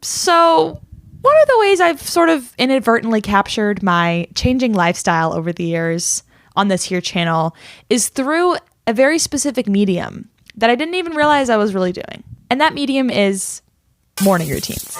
So one of the ways I've sort of inadvertently captured my changing lifestyle over the years on this here channel is through a very specific medium that I didn't even realize I was really doing. And that medium is morning routines.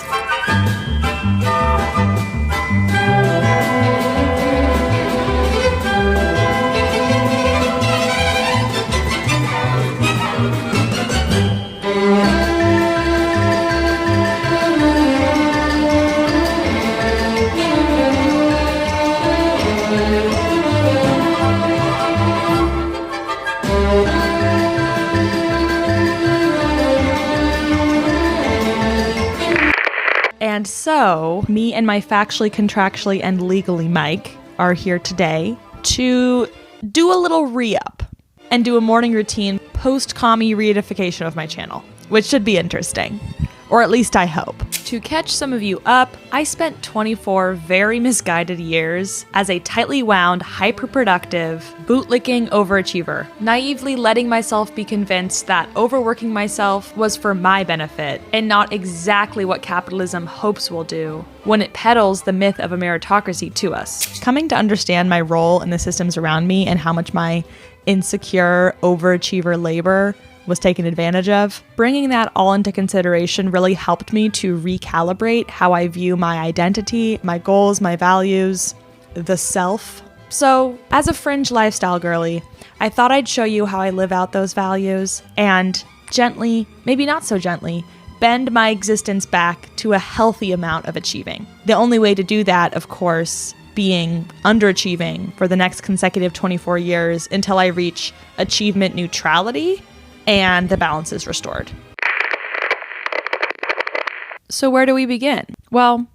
And so, me and my factually, contractually, and legally Mike are here today to do a little re-up and do a morning routine post-commie reidification of my channel, which should be interesting. Or at least I hope. To catch some of you up, I spent 24 very misguided years as a tightly wound, hyper-productive, bootlicking overachiever, naively letting myself be convinced that overworking myself was for my benefit and not exactly what capitalism hopes we'll do when it peddles the myth of a meritocracy to us. Coming to understand my role in the systems around me and how much my insecure overachiever labor was taken advantage of, bringing that all into consideration really helped me to recalibrate how I view my identity, my goals, my values, the self. So, as a fringe lifestyle girly, I thought I'd show you how I live out those values and gently, maybe not so gently, bend my existence back to a healthy amount of achieving. The only way to do that, of course, being underachieving for the next consecutive 24 years until I reach achievement neutrality and the balance is restored. So where do we begin? Well,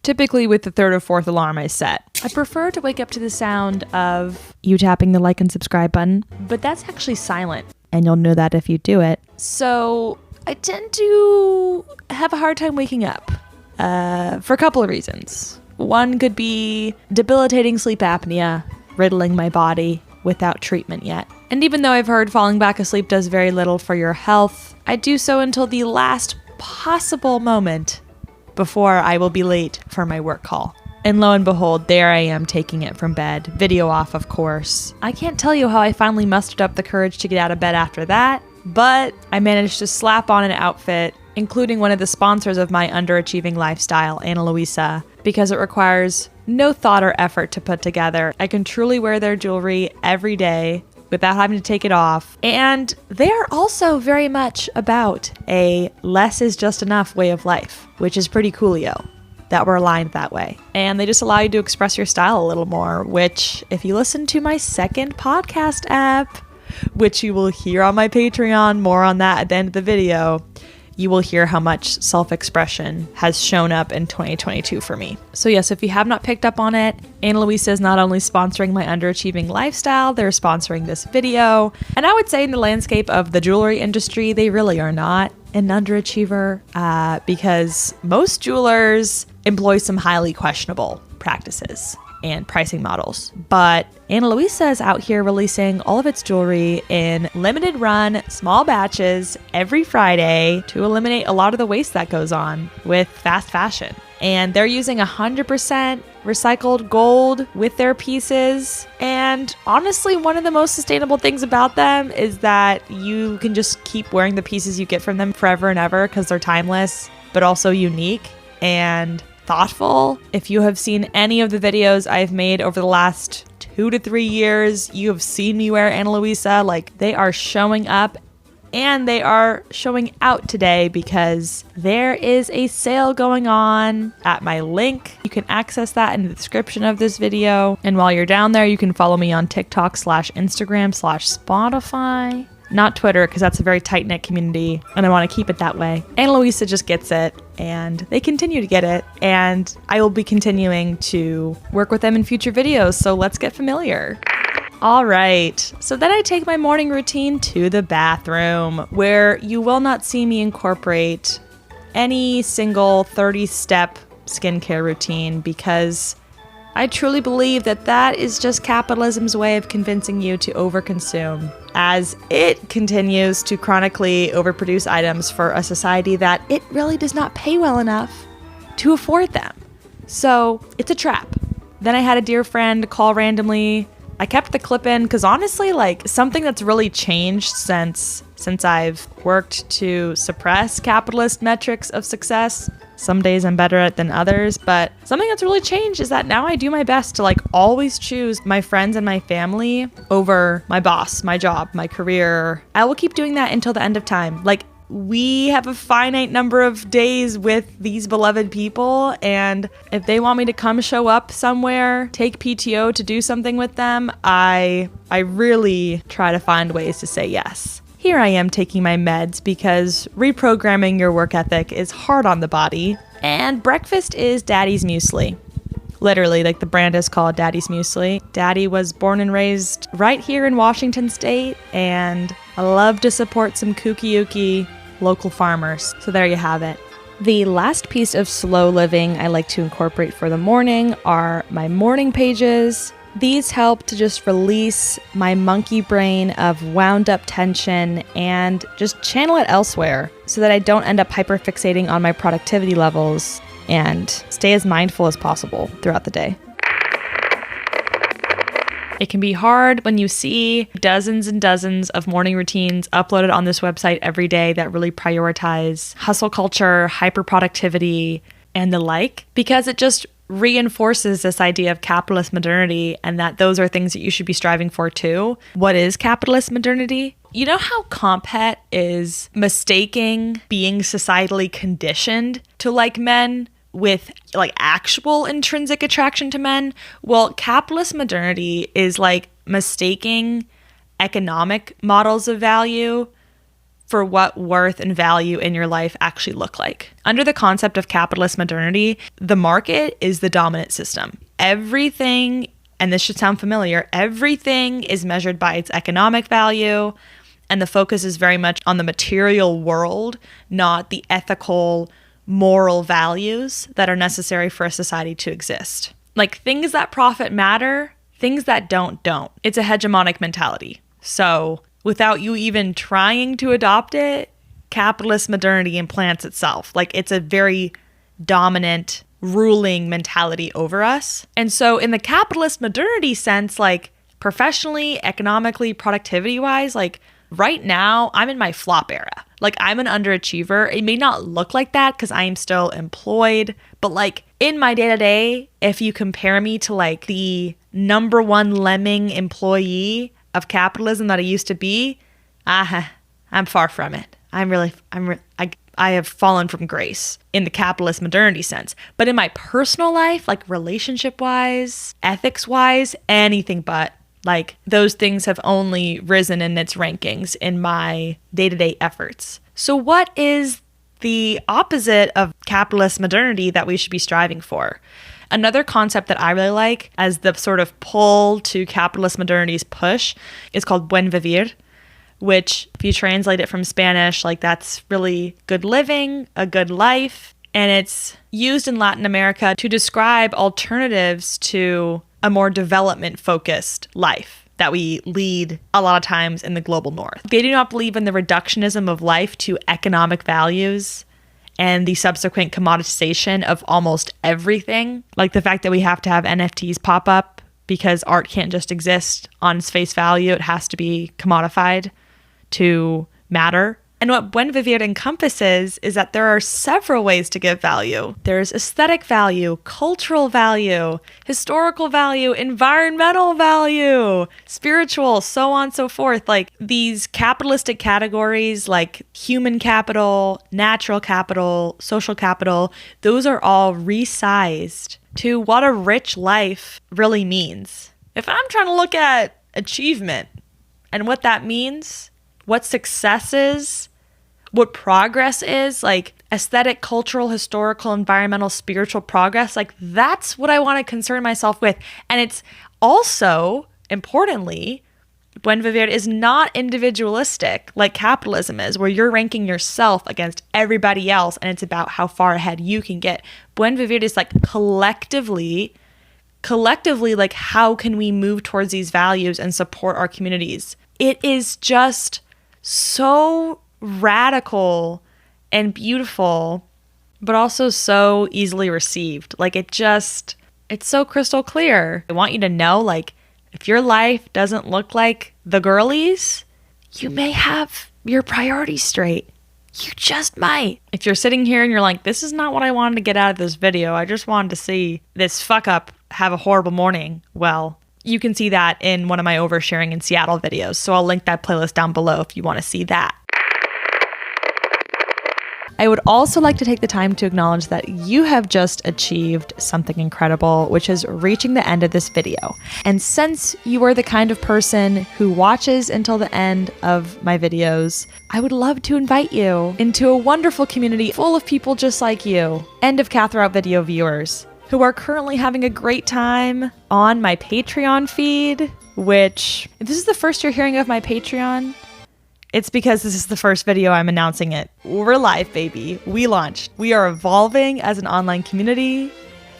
typically with the third or fourth alarm I set. I prefer to wake up to the sound of you tapping the like and subscribe button, but that's actually silent, and you'll know that if you do it. So I tend to have a hard time waking up for a couple of reasons. One could be debilitating sleep apnea, riddling my body without treatment yet. And even though I've heard falling back asleep does very little for your health, I do so until the last possible moment before I will be late for my work call. And lo and behold, there I am taking it from bed. Video off, of course. I can't tell you how I finally mustered up the courage to get out of bed after that, but I managed to slap on an outfit, including one of the sponsors of my underachieving lifestyle, Ana Luisa, because it requires no thought or effort to put together. I can truly wear their jewelry every day without having to take it off. And they are also very much about a less is just enough way of life, which is pretty coolio that we're aligned that way. And they just allow you to express your style a little more, which if you listen to my second podcast app, which you will hear on my Patreon, more on that at the end of the video, you will hear how much self-expression has shown up in 2022 for me. So yes, if you have not picked up on it, Ana Luisa is not only sponsoring my underachieving lifestyle, they're sponsoring this video. And I would say in the landscape of the jewelry industry, they really are not an underachiever because most jewelers employ some highly questionable practices and pricing models. But Ana Luisa is out here releasing all of its jewelry in limited run, small batches every Friday to eliminate a lot of the waste that goes on with fast fashion. And they're using 100% recycled gold with their pieces. And honestly, one of the most sustainable things about them is that you can just keep wearing the pieces you get from them forever and ever because they're timeless, but also unique and thoughtful. If you have seen any of the videos I've made over the last 2 to 3 years, you have seen me wear Ana Luisa. Like, they are showing up and they are showing out today because there is a sale going on at my link. You can access that in the description of this video. And while you're down there, you can follow me on TikTok/Instagram/Spotify. Not Twitter, because that's a very tight-knit community, and I want to keep it that way. Ana Luisa just gets it, and they continue to get it, and I will be continuing to work with them in future videos, so let's get familiar. All right, so then I take my morning routine to the bathroom, where you will not see me incorporate any single 30-step skincare routine, because I truly believe that that is just capitalism's way of convincing you to overconsume, as it continues to chronically overproduce items for a society that it really does not pay well enough to afford them. So it's a trap. Then I had a dear friend call randomly. I kept the clip in because honestly, like, something that's really changed since I've worked to suppress capitalist metrics of success. Some days I'm better at it than others, but something that's really changed is that now I do my best to like always choose my friends and my family over my boss, my job, my career. I will keep doing that until the end of time. Like, we have a finite number of days with these beloved people, and if they want me to come show up somewhere, take PTO to do something with them, I really try to find ways to say yes. Here I am taking my meds because reprogramming your work ethic is hard on the body, and breakfast is Daddy's muesli. Literally, like, the brand is called Daddy's Muesli. Daddy was born and raised right here in Washington State, and I love to support some kooky local farmers. So there you have it. The last piece of slow living I like to incorporate for the morning are my morning pages. These help to just release my monkey brain of wound up tension and just channel it elsewhere so that I don't end up hyperfixating on my productivity levels and stay as mindful as possible throughout the day. It can be hard when you see dozens and dozens of morning routines uploaded on this website every day that really prioritize hustle culture, hyperproductivity, and the like, because it just reinforces this idea of capitalist modernity and that those are things that you should be striving for too. What is capitalist modernity? You know how compet is mistaking being societally conditioned to like men with like actual intrinsic attraction to men? Well, capitalist modernity is like mistaking economic models of value for what worth and value in your life actually look like. Under the concept of capitalist modernity, the market is the dominant system. Everything, and this should sound familiar, everything is measured by its economic value, and the focus is very much on the material world, not the ethical, moral values that are necessary for a society to exist. Like, things that profit matter, things that don't. It's a hegemonic mentality. So without you even trying to adopt it, capitalist modernity implants itself. Like, it's a very dominant, ruling mentality over us. And so in the capitalist modernity sense, like professionally, economically, productivity-wise, like right now, I'm in my flop era. Like, I'm an underachiever. It may not look like that because I am still employed, but like in my day-to-day, if you compare me to like the number one lemming employee of capitalism that I used to be, I'm far from it. I have fallen from grace in the capitalist modernity sense. But in my personal life, like relationship-wise, ethics-wise, anything but. Like, those things have only risen in its rankings in my day-to-day efforts. So what is the opposite of capitalist modernity that we should be striving for? Another concept that I really like as the sort of pull to capitalist modernity's push is called buen vivir, which if you translate it from Spanish, like that's really good living, a good life. And it's used in Latin America to describe alternatives to a more development-focused life that we lead a lot of times in the global north. They do not believe in the reductionism of life to economic values and the subsequent commoditization of almost everything. Like the fact that we have to have NFTs pop up because art can't just exist on its face value. It has to be commodified to matter. And what buen vivir encompasses is that there are several ways to give value. There's aesthetic value, cultural value, historical value, environmental value, spiritual, so on and so forth. Like these capitalistic categories like human capital, natural capital, social capital, those are all resized to what a rich life really means. If I'm trying to look at achievement and what that means, what success is, what progress is, like aesthetic, cultural, historical, environmental, spiritual progress, like that's what I want to concern myself with. And it's also, importantly, buen vivir is not individualistic like capitalism is, where you're ranking yourself against everybody else and it's about how far ahead you can get. Buen vivir is like collectively collectively, like, how can we move towards these values and support our communities? It is just so radical and beautiful, but also so easily received. Like, it's so crystal clear. I want you to know, like, if your life doesn't look like the girlies, you may have your priorities straight. You just might. If you're sitting here and you're like, this is not what I wanted to get out of this video, I just wanted to see this fuck up have a horrible morning. Well, you can see that in one of my oversharing in Seattle videos. So I'll link that playlist down below if you want to see that. I would also like to take the time to acknowledge that you have just achieved something incredible, which is reaching the end of this video. And since you are the kind of person who watches until the end of my videos, I would love to invite you into a wonderful community full of people just like you and of Katherout video viewers who are currently having a great time on my Patreon feed, which, if this is the first you're hearing of my Patreon, it's because this is the first video I'm announcing it. We're live, baby. We launched. We are evolving as an online community,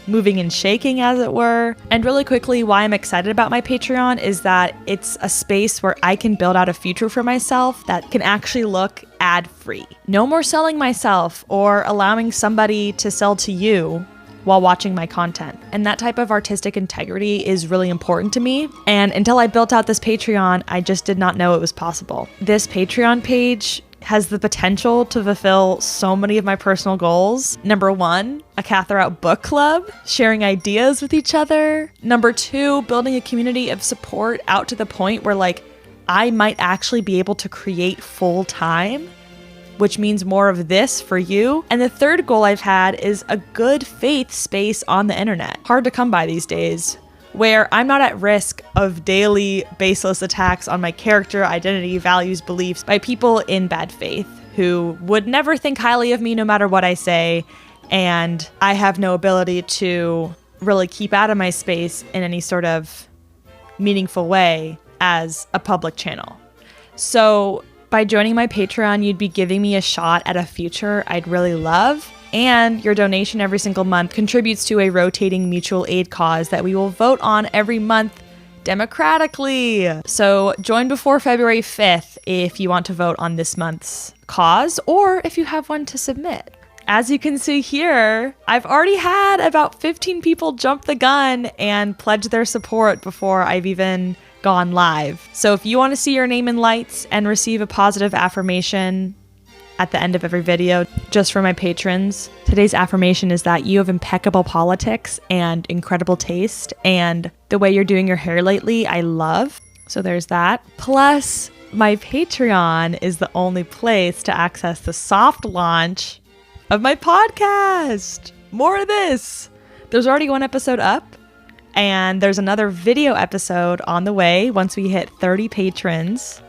moving and shaking, as it were. And really quickly, why I'm excited about my Patreon is that it's a space where I can build out a future for myself that can actually look ad-free. No more selling myself or allowing somebody to sell to you while watching my content. And that type of artistic integrity is really important to me. And until I built out this Patreon, I just did not know it was possible. This Patreon page has the potential to fulfill so many of my personal goals. Number 1, a Katherout book club, sharing ideas with each other. Number 2, building a community of support out to the point where, like, I might actually be able to create full time, which means more of this for you. And the third goal I've had is a good faith space on the internet. Hard to come by these days, where I'm not at risk of daily baseless attacks on my character, identity, values, beliefs by people in bad faith who would never think highly of me no matter what I say. And I have no ability to really keep out of my space in any sort of meaningful way as a public channel. So by joining my Patreon, you'd be giving me a shot at a future I'd really love, and your donation every single month contributes to a rotating mutual aid cause that we will vote on every month democratically. So join before February 5th if you want to vote on this month's cause, or if you have one to submit. As you can see here, I've already had about 15 people jump the gun and pledge their support before I've even gone live. So if you want to see your name in lights and receive a positive affirmation at the end of every video, just for my patrons, today's affirmation is that you have impeccable politics and incredible taste, and the way you're doing your hair lately, I love. So there's that. Plus, my Patreon is the only place to access the soft launch of my podcast. More of this. There's already one episode up, and there's another video episode on the way once we hit 30 patrons,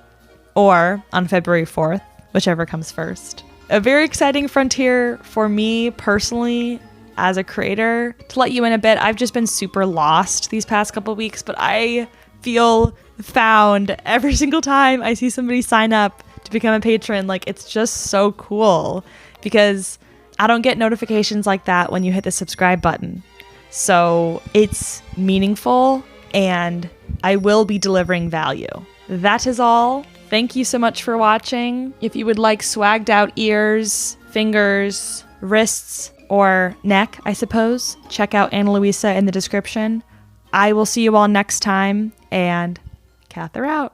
or on February 4th, whichever comes first. A very exciting frontier for me personally as a creator. To let you in a bit, I've just been super lost these past couple of weeks, but I feel found every single time I see somebody sign up to become a patron. Like, it's just so cool because I don't get notifications like that when you hit the subscribe button. So it's meaningful, and I will be delivering value. That is all. Thank you so much for watching. If you would like swagged out ears, fingers, wrists, or neck, I suppose, check out Ana Luisa in the description. I will see you all next time, and Katherout.